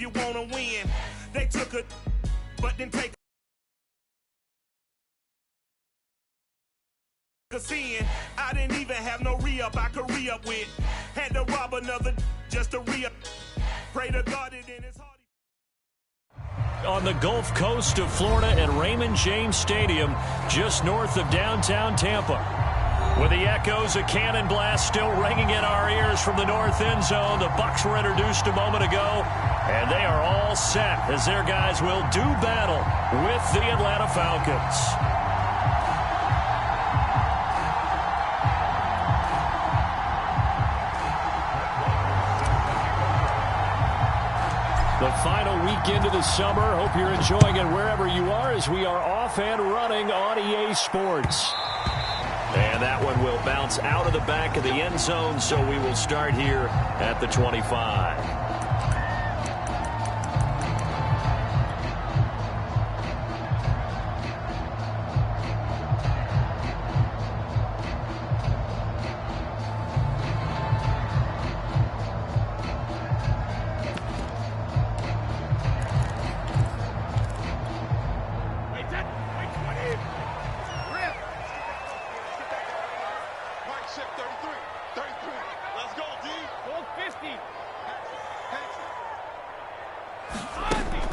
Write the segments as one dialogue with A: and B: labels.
A: you wanna win. They took a, but didn't take a sin. I didn't even have no re-up I could re-up with. Had to rob another just to re-up. Pray to God it in his heart.
B: On the Gulf Coast of Florida at Raymond James Stadium, just north of downtown Tampa. With the echoes of cannon blast still ringing in our ears from the north end zone, the Bucs were introduced a moment ago, and they are all set as their guys will do battle with the Atlanta Falcons. The final weekend of the summer. Hope you're enjoying it wherever you are as we are off and running on EA Sports. And that one will bounce out of the back of the end zone, so we will start here at the 25.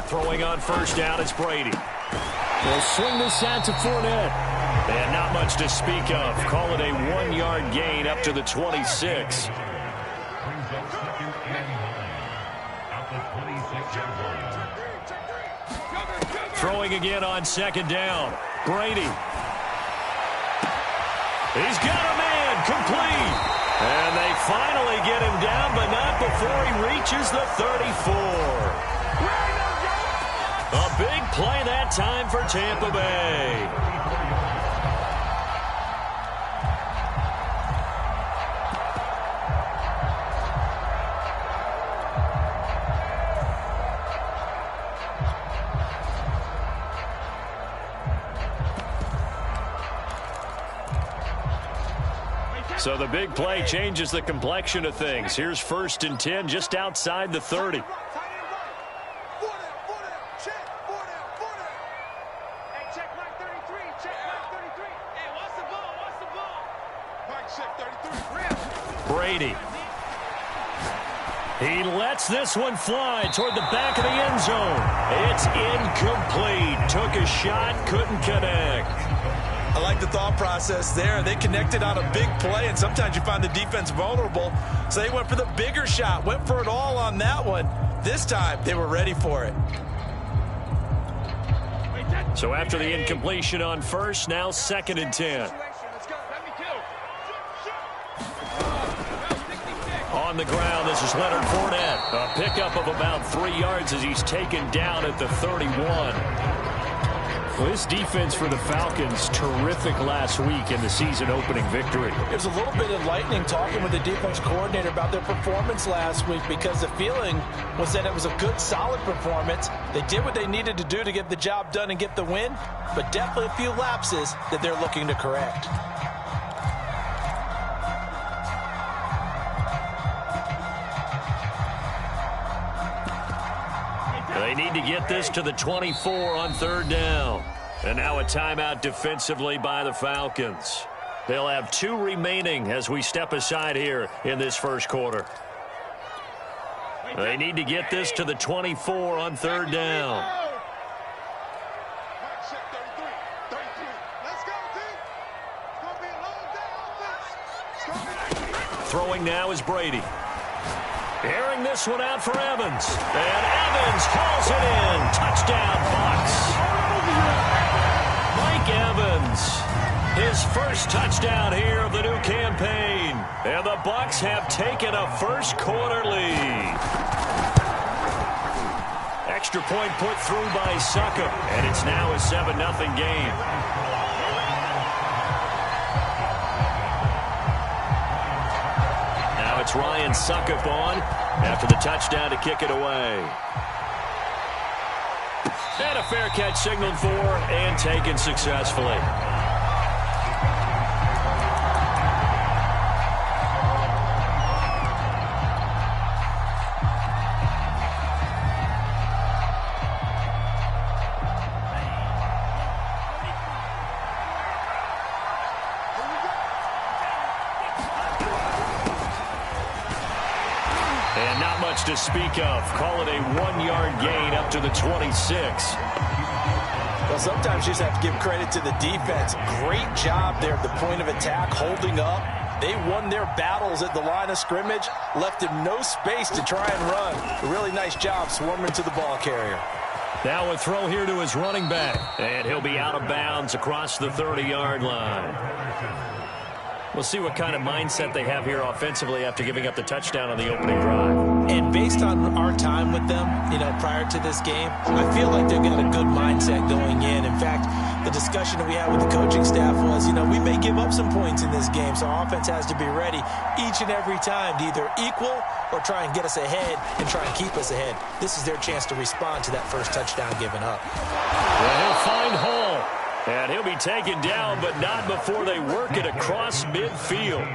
B: Throwing on first down, it's Brady. They'll swing this out to Fournette. And not much to speak of. Call it a 1-yard gain up to the 26. Throwing again on second down. Brady. He's got a man complete. And they finally get him down, but not before he reaches the 34. A big play that time for Tampa Bay. So the big play changes the complexion of things. Here's 1st and 10 just outside the 30. Brady. He lets this one fly toward the back of the end zone. It's incomplete. Took a shot, couldn't connect.
C: I like the thought process there. They connected on a big play, and sometimes you find the defense vulnerable. So they went for the bigger shot, went for it all on that one. This time, they were ready for it.
B: So after the incompletion on first, now 2nd and 10. On the ground, this is Leonard Fournette. A pickup of about 3 yards as he's taken down at the 31. Well, this defense for the Falcons, terrific last week in the season-opening victory.
D: There's a little bit enlightening talking with the defense coordinator about their performance last week because the feeling was that it was a good, solid performance. They did what they needed to do to get the job done and get the win, but definitely a few lapses that they're looking to correct.
B: They need to get this to the 24 on 3rd down. And now a timeout defensively by the Falcons. They'll have 2 remaining as we step aside here in this first quarter. They need to get this to the 24 on 3rd down. Throwing now is Brady. Airing this one out for Evans. And Evans hauls it in. Touchdown, Bucs. Mike Evans. His first touchdown here of the new campaign. And the Bucs have taken a first quarter lead. Extra point put through by Succop. And it's now a 7-0 game. It's Ryan Succop on after the touchdown to kick it away. And a fair catch signaled for and taken successfully. to speak of. Call it a 1-yard gain up to the 26.
D: Well, sometimes you just have to give credit to the defense. Great job there at the point of attack, holding up. They won their battles at the line of scrimmage, left him no space to try and run. A really nice job swarming to the ball carrier.
B: Now a throw here to his running back. And he'll be out of bounds across the 30-yard line. We'll see what kind of mindset they have here offensively after giving up the touchdown on the opening drive.
D: And based on our time with them, prior to this game, I feel like they've got a good mindset going in. In fact, the discussion that we had with the coaching staff was, we may give up some points in this game, so our offense has to be ready each and every time to either equal or try and get us ahead and try and keep us ahead. This is their chance to respond to that first touchdown given up.
B: Well, he'll find Hall. And he'll be taken down, but not before they work it across midfield.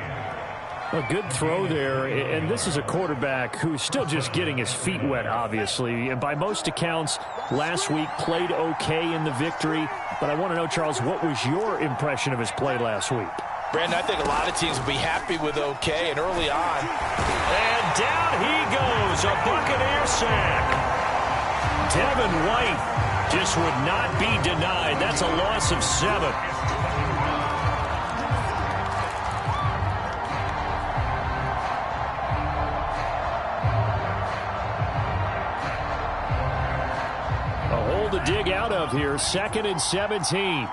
E: A good throw there, and this is a quarterback who's still just getting his feet wet, obviously. And by most accounts, last week played okay in the victory. But I want to know, Charles, what was your impression of his play last week?
D: Brandon, I think a lot of teams will be happy with okay, and early on.
B: And down he goes, a Buccaneer sack. Devin White just would not be denied. That's a loss of 7.
E: A hole to dig out of here. 2nd and 17.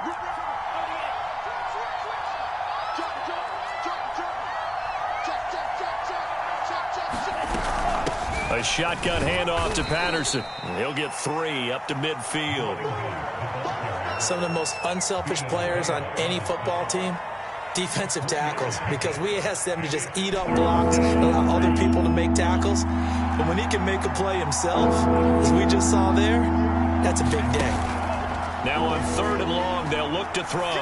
B: A shotgun handoff to Patterson. He'll get 3 up to midfield.
D: Some of the most unselfish players on any football team, defensive tackles, because we ask them to just eat up blocks and allow other people to make tackles. But when he can make a play himself, as we just saw there, that's a big day.
B: Now on 3rd and long, they'll look to throw.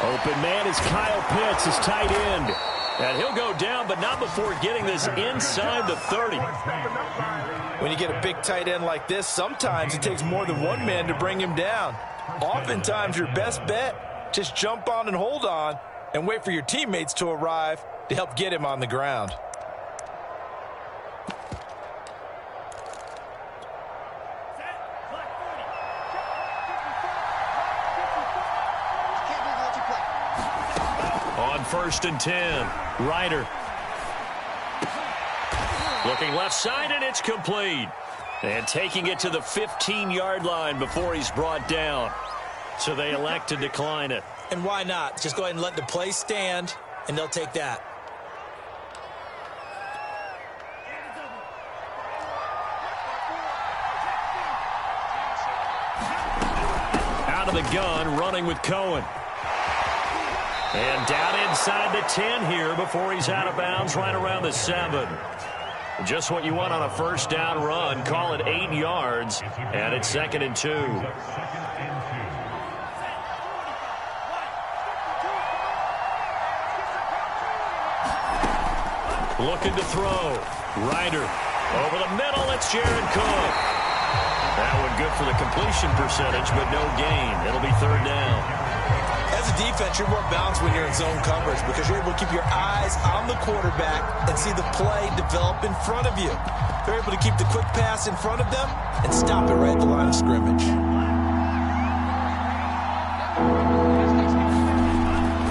E: Open man is Kyle Pitts, his tight end.
B: And he'll go down, but not before getting this inside the 30.
D: When you get a big tight end like this, sometimes it takes more than one man to bring him down. Oftentimes, your best bet, just jump on and hold on and wait for your teammates to arrive to help get him on the ground.
B: On 1st and 10, Ryder. Looking left side, and it's complete. And taking it to the 15-yard line before he's brought down. So they elect to decline it.
D: And why not? Just go ahead and let the play stand, and they'll take that.
B: Out of the gun, running with Cohen. And down inside the 10 here before he's out of bounds right around the 7. Just what you want on a first down run. Call it 8 yards, and it's 2nd and 2. Looking to throw. Ryder. Over the middle, it's Jared Cook. That one good for the completion percentage, but no gain. It'll be 3rd down.
D: As a defense, you're more balanced when you're in zone coverage because you're able to keep your eyes on the quarterback and see the play develop in front of you. They're able to keep the quick pass in front of them and stop it right at the line of scrimmage.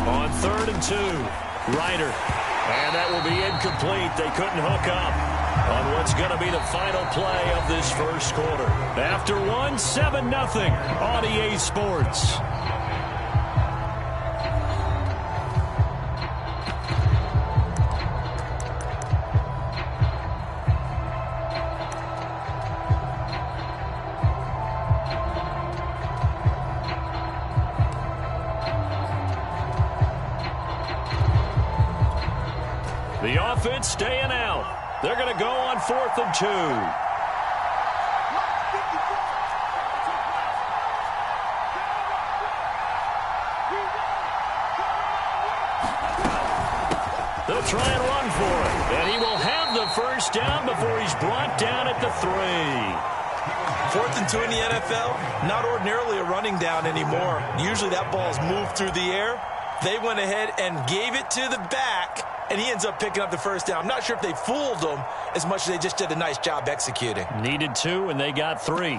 B: On 3rd and 2, Ryder. And that will be incomplete. They couldn't hook up on what's going to be the final play of this first quarter. After 7-0 on EA Sports. The offense staying out. They're going to go on 4th and 2. They'll try and run for it. And he will have the first down before he's brought down at the 3.
D: 4th and 2 in the NFL, not ordinarily a running down anymore. Usually that ball is moved through the air. They went ahead and gave it to the back
C: and he ends up picking up the first down. I'm not sure if they fooled him as much as they just did a nice job executing.
B: Needed 2, and they got 3.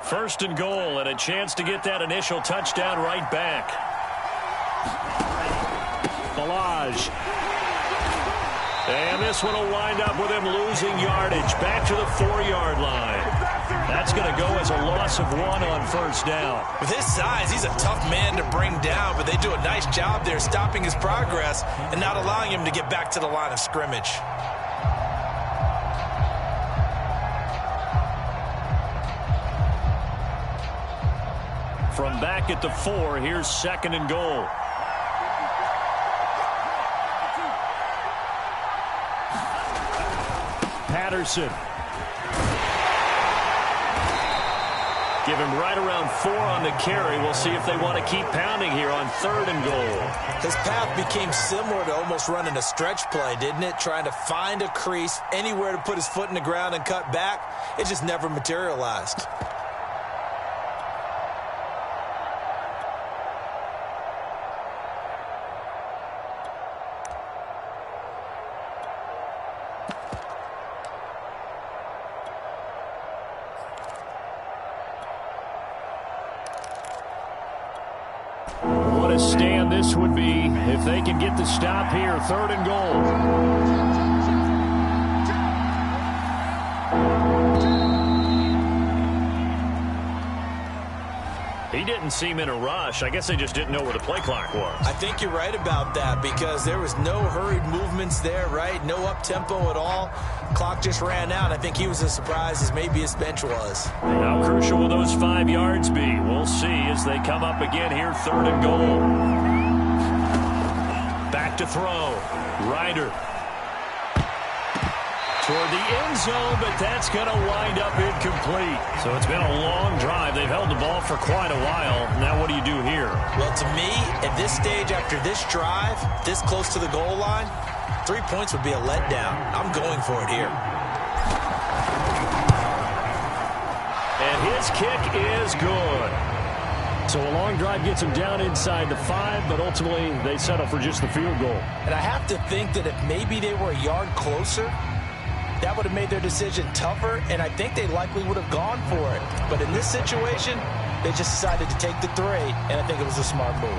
B: First and goal, and a chance to get that initial touchdown right back. Ballage. And this one will wind up with him losing yardage back to the 4-yard line. That's going to go as a loss of 1 on first down.
C: With his size, he's a tough man to bring down, but they do a nice job there stopping his progress and not allowing him to get back to the line of scrimmage.
B: From back at the 4, here's second and goal. Patterson. Give him right around 4 on the carry. We'll see if they want to keep pounding here on third and goal.
C: His path became similar to almost running a stretch play, didn't it? Trying to find a crease, anywhere to put his foot in the ground and cut back. It just never materialized.
B: What a stand this would be if they can get the stop here. Third and goal. He didn't seem in a rush. I guess they just didn't know where the play clock was.
C: I think you're right about that because there was no hurried movements there, right? No up-tempo at all. Clock just ran out. I think he was as surprised as maybe his bench was.
B: How crucial will those 5 yards be? We'll see as they come up again here, third and goal. Back to throw. Ryder. Toward the end zone, but that's going to wind up incomplete. So it's been a long drive. They've held the ball for quite a while. Now what do you do here?
C: Well, to me, at this stage, after this drive, this close to the goal line, 3 points would be a letdown. I'm going for it here.
B: And his kick is good. So a long drive gets them down inside the 5, but ultimately they settle for just the field goal.
C: And I have to think that if maybe they were a yard closer, that would have made their decision tougher, and I think they likely would have gone for it. But in this situation, they just decided to take the 3, and I think it was a smart move.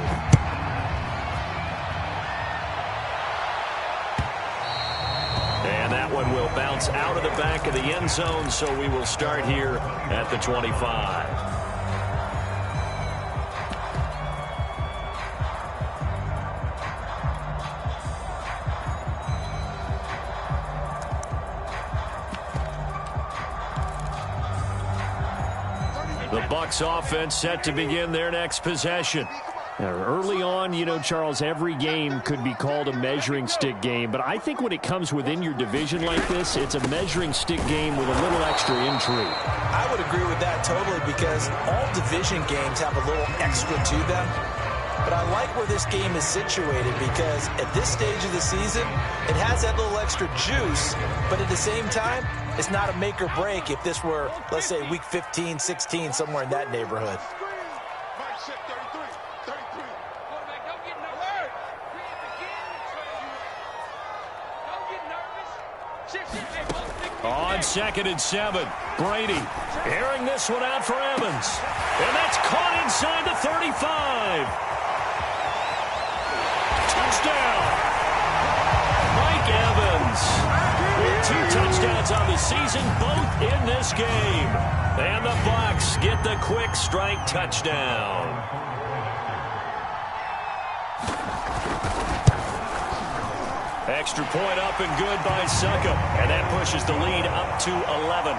B: And that one will bounce out of the back of the end zone, so we will start here at the 25. The Bucs offense set to begin their next possession. Early on, you know, Charles, every game could be called a measuring stick game. But I think when it comes within your division like this, it's a measuring stick game with a little extra intrigue.
C: I would agree with that totally because all division games have a little extra to them. But I like where this game is situated because at this stage of the season, it has that little extra juice. But at the same time, it's not a make or break if this were, let's say, week 15, 16, somewhere in that neighborhood.
B: On 2nd and 7, Brady airing this one out for Evans. And that's caught inside the 35. Touchdown. Mike Evans with 2 touchdowns on the season, both in this game. And the Bucs get the quick strike touchdown. Extra point up and good by Succop. And that pushes the lead up to 11.